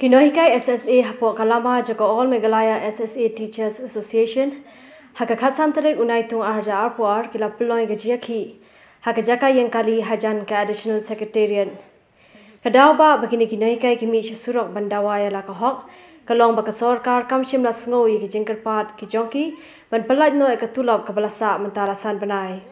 Kinohikai SSA hapo kalama jako All Meghalaya SSA Teachers Association hakakat santarik unaitung arja arpuar kila peloy gajiaki hakajaka yang kali hajan ke Additional Secretariat. Kadau ba begini kinohikai kimi surok bandawaya la kahok kalong baka sorkar kamshim la sngowi ki jingkerpat ki jongki ban pelaj no ekatulab kabalasa mentarasan banai.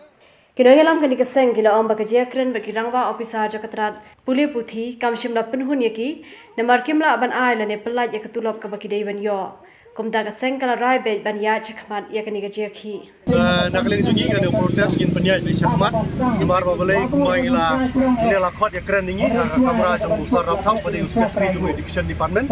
Kinoilam kani keseng kila om baka jiakren baki rangwa opisa jakatrat puli puthi kamshim la penhun yaki namar kimla ban aila ne pelaj ekatulab kabaki deiban yo kumda keseng kala rai be ban ya chakmat yakani gajiaki. Nakaling jungi kan protes kin penyai di chakmat nimar babalai kumai la ini la khot yakren ningi kamera jong usar rap thang pada secretary jong education department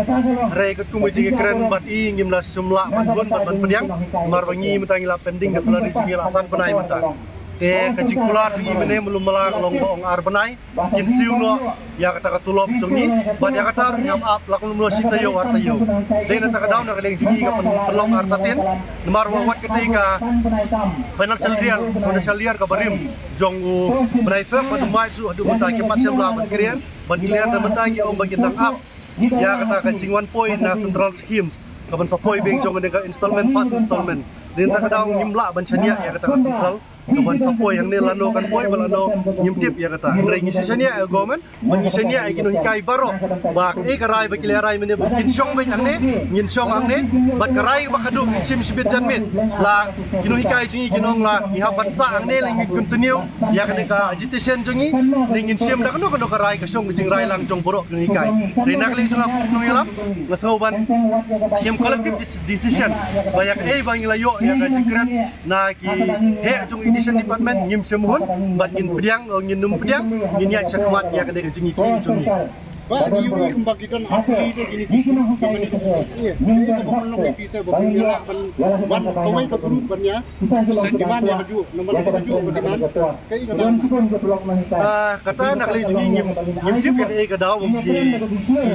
rai ke kumai jing yakren bat i ngimla sumla bangun ban penyang nimar bangi mentang la pending ke selari jungi la san penai mentang kecik pular jungi mene belum melang longbong arbenai kin siu no ya kata katulop jungi bat ya kata ngam up lakon mulo sita yo warta yo dei na taka daun nakaling jungi ka perlong artatin nimar wat ketika financial year ka barim jong u benai fe pat mai su adu mata ke mat sebla ban clear na mata ki om bagi tang up ya kata kencing 1 point na central schemes kapan sapoi beng jong dengan installment fast installment din taka daun nyimla ban chania ya kata central kapan sapoi yang ni lano kan boy balano nyimtip ya kata ndre ngisania government mangisania gino hikai baro bak karai bakilerai mene kin syong ben angne ngin syong angne bat karai bakadu sim sibit janmin la gino hikai jungi ginong la iha batsa angne lingin continue ya kane ka agitation jungi lingin sim da kano karai ka syong jing rai lang jong borok gino hikai renak ling junga kuno yalam ngasoban sim collective decision bayak bangila yo ya ka jingkran na ki he jong Education Department ngim semuhun bat ngin pediang ngin num pediang ngin ya sakmat ya kene jingi ki jungi ba di wi kembagitan ahli de gini jangan itu sosial ini belum bisa berbicara ban kawai ke perubahannya sentimen yang maju nomor maju bagaimana kata nak lagi jungi ngim tip yang ke daw di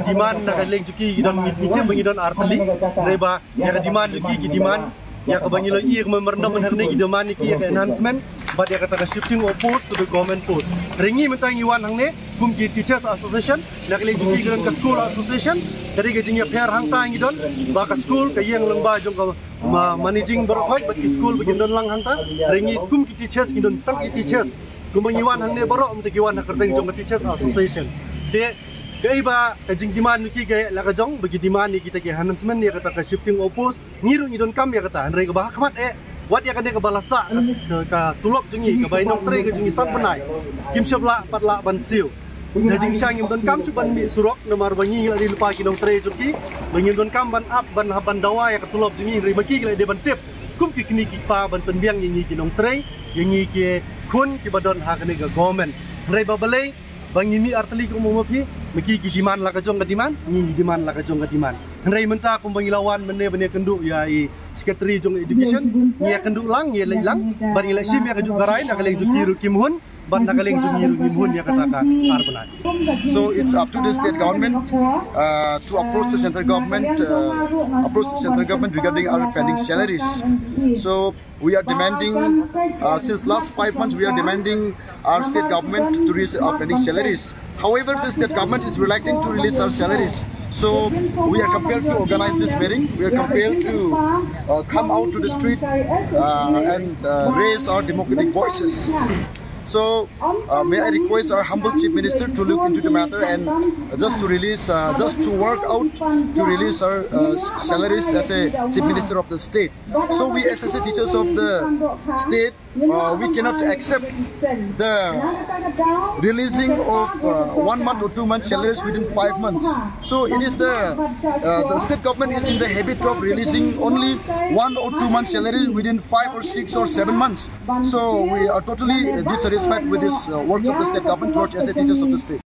diman nak lagi jungi dan ngim bangidon artli reba ya diman jungi diman ya kabangilo iya memerna menharne ki demani ki ya enhancement but ya kata shifting of post to the government post ringi mentang iwan hangne kum ki teachers association nak le juki gran ka school association dari ke jingya fair hang ta ngidon ba ka school ka yang lengba jong ka managing berkhoi bat ki school begin don lang hang ta ringi kum ki teachers ngidon tang ki teachers kum iwan hangne baro mti iwan ka teng jong ka teachers association de kaiba kajing diman ki ke la kajong bagi diman ni kita ke enhancement ya kata ka shifting opus ngiru ngidon kam ya kata andre ka bahakmat wat ya kane ka balasa ka tulok jungi ka bainong tre ka jungi san penai kim syabla patla ban siu kajing sang ngidon kam su ban mi surok nomor bangi la di lupa kinong tre jungi bangidon kam ban up ban haban dawa ya ka tulok jungi ri baki la de ban tip kum ki kini ki pa ban penbiang ngi kinong tre yangi ke kun ki badon ha kane ka government andre babalai bangi mi artli ko mo mapi meki ki diman la ka jong ka diman ni diman la ka jong ka diman hendrai menta ko bangilawan mene bene kendu ya i secretary jong education ni kendu lang ye lang bar ngila sim ya ka jong karai nak leng jukiru kimhun ban nak leng jungiru kimhun ya kataka arbanai. So it's up to the state government to approach the central government regarding our pending salaries. So we are demanding since last 5 months we are demanding our state government to release our pending salaries. However, the state government is reluctant to release our salaries. So we are compelled to organize this meeting. We are compelled to come out to the street and raise our democratic voices. So may I request our humble Chief Minister to look into the matter and just to work out to release our salaries as a Chief Minister of the state. So we as a teachers of the state, we cannot accept the releasing of 1 month or 2 months salaries within 5 months. So it is the state government is in the habit of releasing only 1 or 2 months salary within 5 or 6 or 7 months. So we are totally dissatisfied with this works of the state government towards as a teachers of the state.